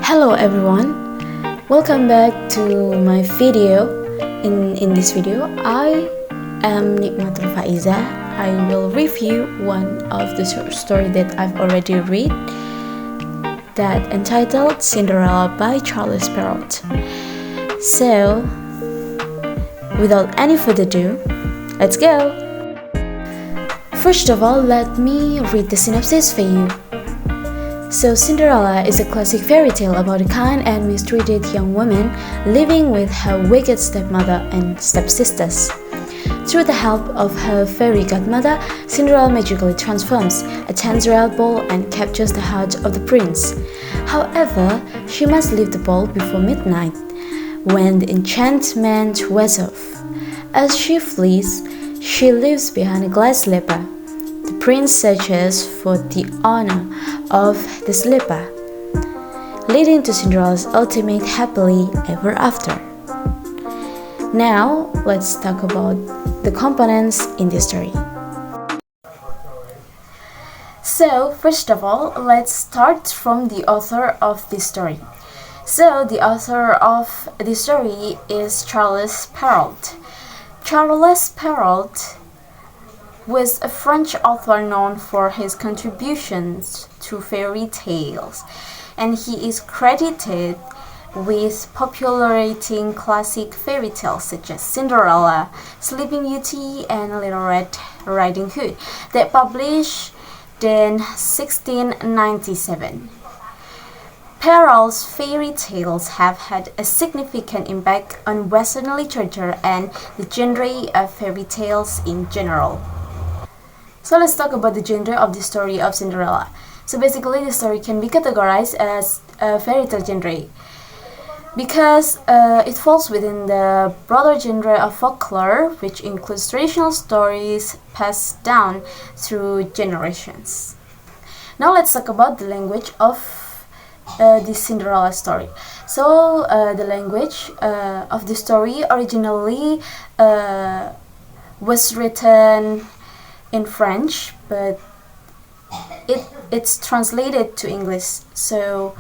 Hello everyone, welcome back to my video. In this video, I am Nikmatul Faizah. I will review one of the story that I've already read, that entitled Cinderella by Perrault. So, without any further ado, let's go! First of all, let me read the synopsis for you. So, Cinderella is a classic fairy tale about a kind and mistreated young woman living with her wicked stepmother and stepsisters. Through the help of her fairy godmother, Cinderella magically transforms, attends a royal ball, and captures the heart of the prince. However, she must leave the ball before midnight, when the enchantment wears off. As she flees, she leaves behind a glass slipper. The prince searches for the owner of the slipper, leading to Cinderella's ultimate happily ever after. Now, let's talk about the components in this story. So, first of all, let's start from the author of this story. So, the author of this story is Perrault. Perrault was a French author known for his contributions to fairy tales, and he is credited with popularizing classic fairy tales such as Cinderella, Sleeping Beauty, and Little Red Riding Hood that published in 1697. Perrault's fairy tales have had a significant impact on Western literature and the genre of fairy tales in general. So let's talk about the genre of the story of Cinderella. So basically, the story can be categorized as a fairy tale genre because it falls within the broader genre of folklore, which includes traditional stories passed down through generations. Now let's talk about the language of the Cinderella story. So the language of the story originally was written in French, but it's translated to English. So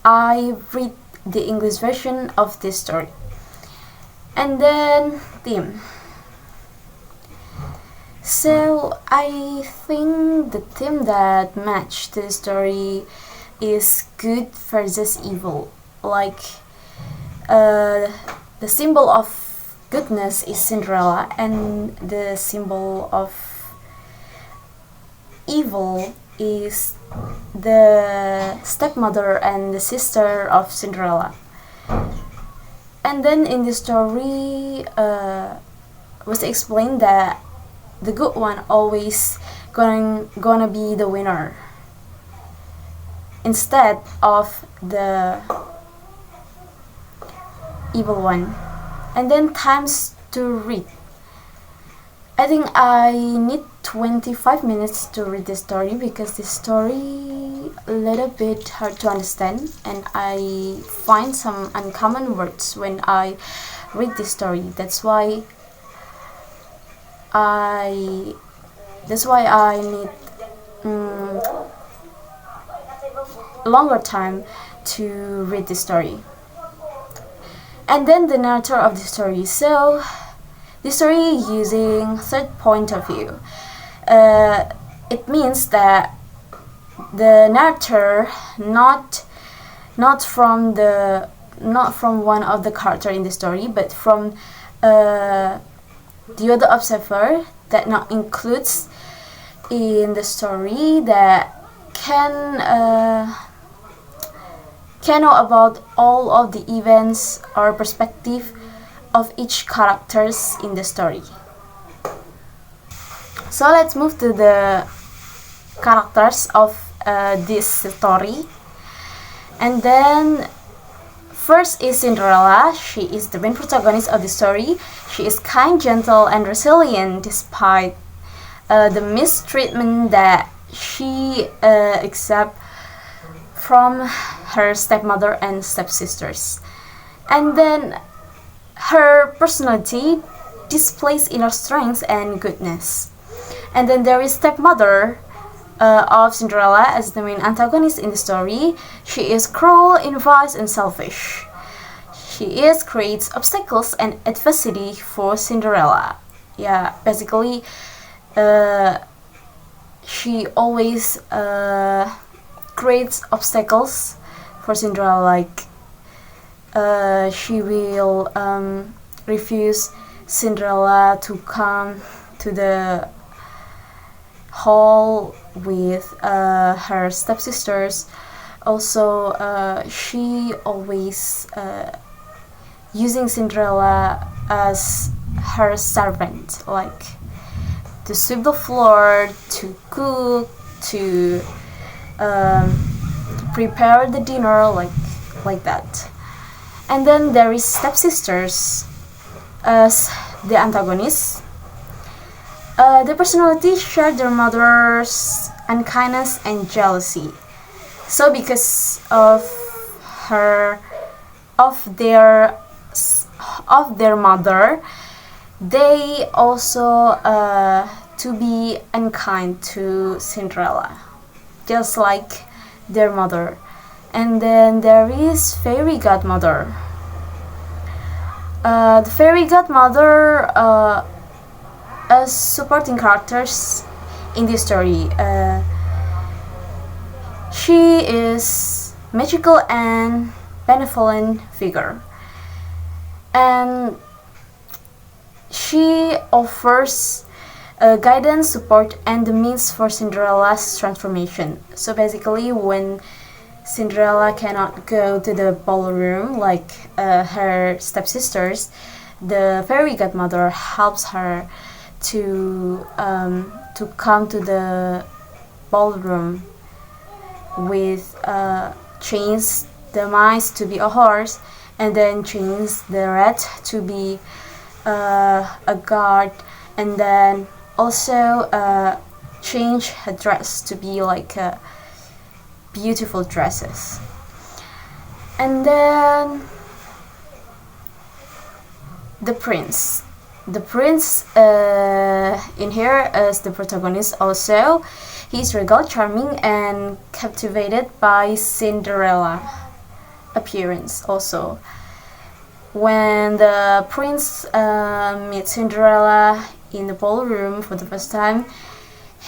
I read the English version of this story. And then theme. So I think the theme that matched the story is good versus evil. Like the symbol of goodness is Cinderella, and the symbol of evil is the stepmother and the sister of Cinderella. And then in the story was explained that the good one always gonna be the winner instead of the evil one. And then times to read. I think I need 25 minutes to read this story because this story a little bit hard to understand, and I find some uncommon words when I read this story. That's why I need longer time to read this story. And then the narrator of the story. So the story using third point of view. It means that the narrator not from one of the character in the story, but from the other observer that not includes in the story that can know about all of the events or perspective of each characters in the story. So let's move to the characters of this story. And then first is Cinderella. She is the main protagonist of the story. She is kind, gentle, and resilient despite the mistreatment that she accepts from her stepmother and stepsisters. And then her personality displays inner strength and goodness. And then there is stepmother of Cinderella as the main antagonist in the story. She is cruel, envious, and selfish. She creates obstacles and adversity for Cinderella. Yeah, basically, she always creates obstacles for Cinderella. Like she will refuse Cinderella to come to the hall with her stepsisters. Also, she always using Cinderella as her servant, like to sweep the floor, to cook, to prepare the dinner, like that. And then there is stepsisters as the antagonists. The personalities share their mother's unkindness and jealousy. So because of their mother, they also to be unkind to Cinderella, just like their mother. And then there is fairy godmother. The fairy godmother as supporting characters in this story. She is magical and benevolent figure, and she offers guidance, support, and the means for Cinderella's transformation. So basically, when Cinderella cannot go to the ballroom like her stepsisters, the fairy godmother helps her to come to the ballroom with change the mice to be a horse, and then change the rat to be a guard, and then also change her dress to be like beautiful dresses. And then the prince in here as the protagonist. Also, he's regal, charming, and captivated by Cinderella appearance. Also, when the prince meets Cinderella in the ballroom for the first time,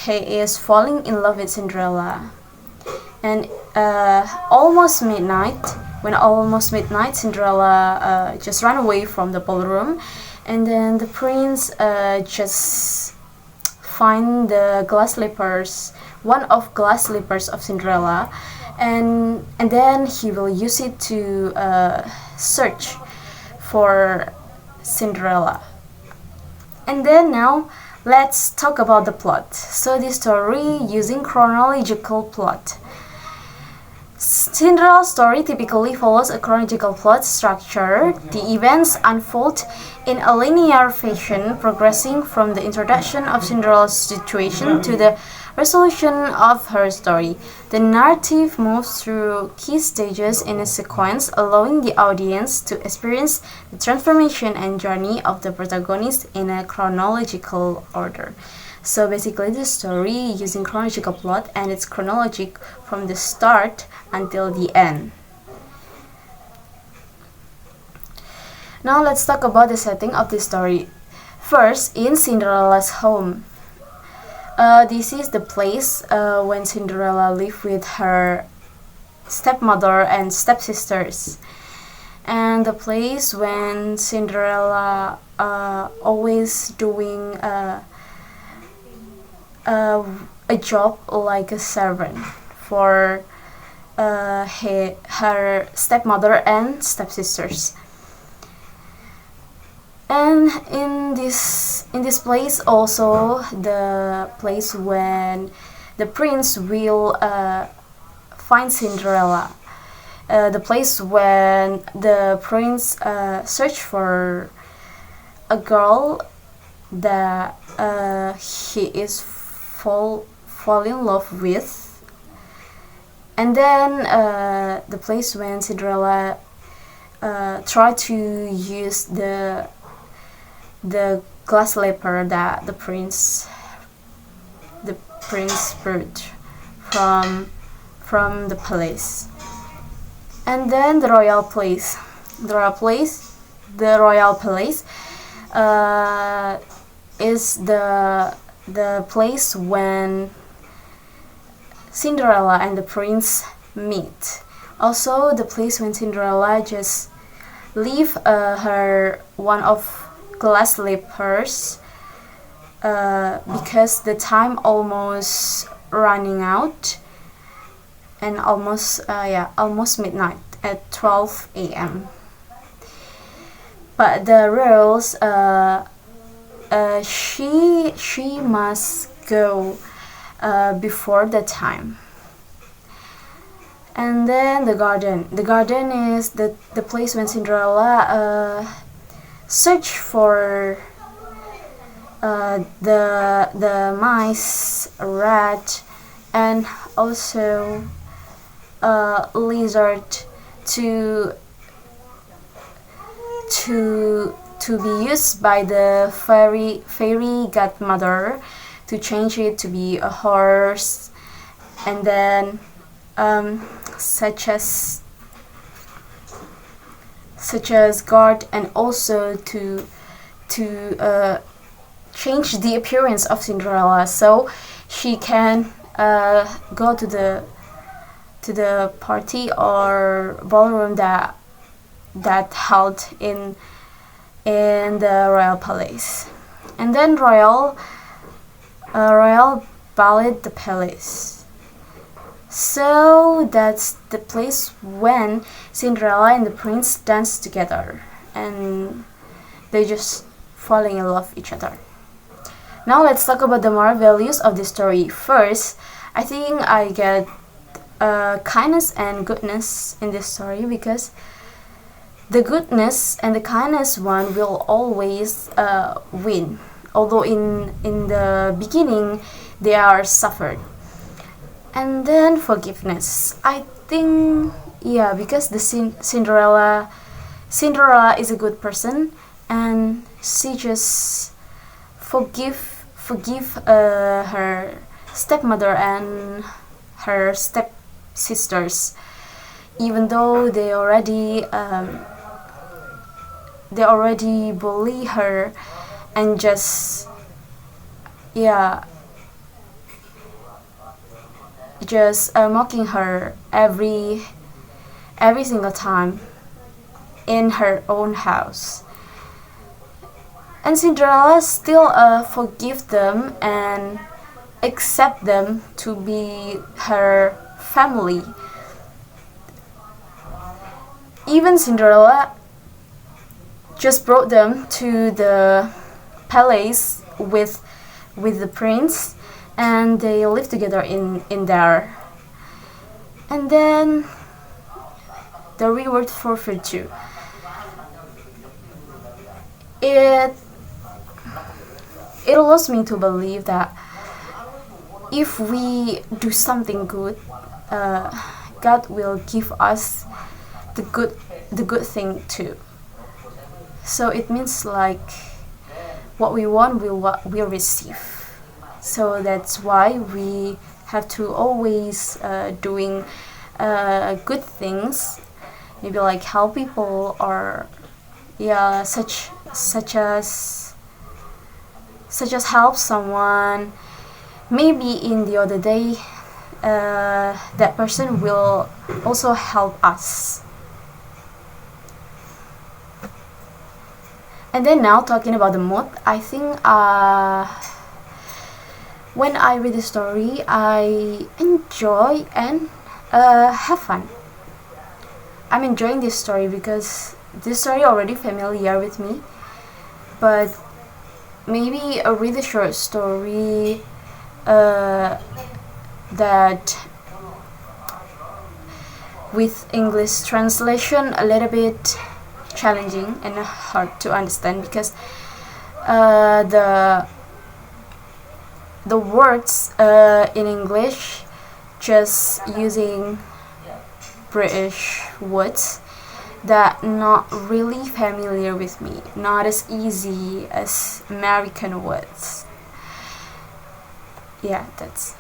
he is falling in love with Cinderella. And almost midnight, Cinderella just ran away from the ballroom, and then the prince just find the glass slippers, one of glass slippers of Cinderella, and then he will use it to search for Cinderella. And then now let's talk about the plot. So this story using chronological plot. Cinderella's story typically follows a chronological plot structure. The events unfold in a linear fashion, progressing from the introduction of Cinderella's situation to the resolution of her story. The narrative moves through key stages in a sequence, allowing the audience to experience the transformation and journey of the protagonist in a chronological order. So basically the story using chronological plot, and it's chronologic from the start until the end. Now let's talk about the setting of this story. First, in Cinderella's home. This is the place when Cinderella lived with her stepmother and stepsisters, and the place when Cinderella always doing a job like a servant for her stepmother and stepsisters. And in this place also the place when the prince will find Cinderella, the place when the prince search for a girl that he is fall in love with, and then the place when Cinderella try to use the glass slipper that the prince brought. from the palace. And then the royal palace is the place when Cinderella and the prince meet. Also, the place when Cinderella just leave her one of glass slippers because the time almost running out, and almost midnight at 12 a.m. But the rules, she must go before the time. And then the garden is the place when Cinderella search for the mice, rat, and also lizard to be used by the fairy godmother to change it to be a horse, and then such as guard, and also to change the appearance of Cinderella so she can go to the party or ballroom that held in the royal palace. And then royal ballet the palace. So that's the place when Cinderella and the prince dance together and they just falling in love with each other. Now let's talk about the moral values of the story. First, I think I get kindness and goodness in this story, because the goodness and the kindness one will always win, although in the beginning they are suffered. And then forgiveness, I think, because the Cinderella is a good person, and she just forgive her stepmother and her stepsisters, even though they already bully her and just mocking her every single time in her own house. And Cinderella still forgive them and accept them to be her family. Even Cinderella just brought them to the palace with the prince, and they live together in there. And then the reward for virtue. It allows me to believe that if we do something good, God will give us the good thing too. So it means like what we want we'll receive. So that's why we have to always doing good things, maybe like help people, or such as help someone. Maybe in the other day that person will also help us. And then now talking about the mood, I think when I read the story, I enjoy and have fun. I'm enjoying this story because this story already familiar with me, but maybe a really short story that with English translation a little bit challenging and hard to understand, because the words in English just using British words that not really familiar with me, not as easy as American words. That's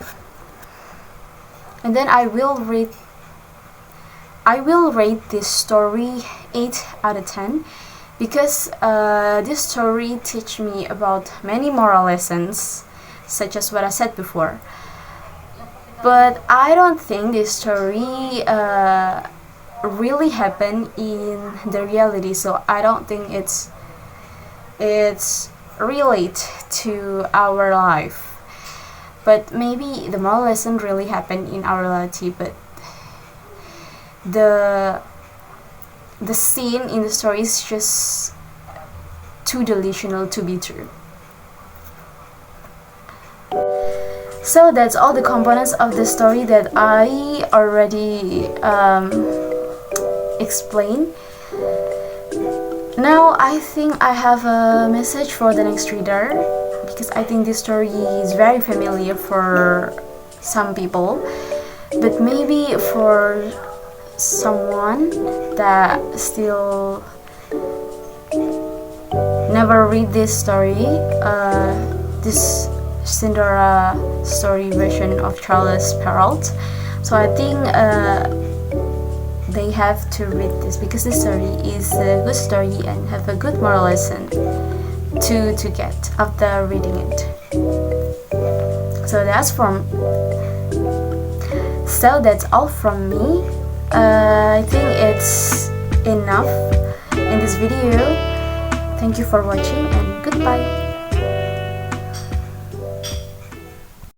And then I will rate this story 8 out of 10 because this story teach me about many moral lessons, such as what I said before. But I don't think this story really happened in the reality, so I don't think it's relate to our life. But maybe the moral lesson really happened in our reality, but the scene in the story is just too delusional to be true. So that's all the components of the story that I already explained. Now I think I have a message for the next reader, because I think this story is very familiar for some people, but maybe for someone that still never read this story, this Cinderella story version of Charles Perrault. So I think they have to read this, because this story is a good story and have a good moral lesson to get after reading it. So that's all from me. I think it's enough in this video. Thank you for watching and goodbye.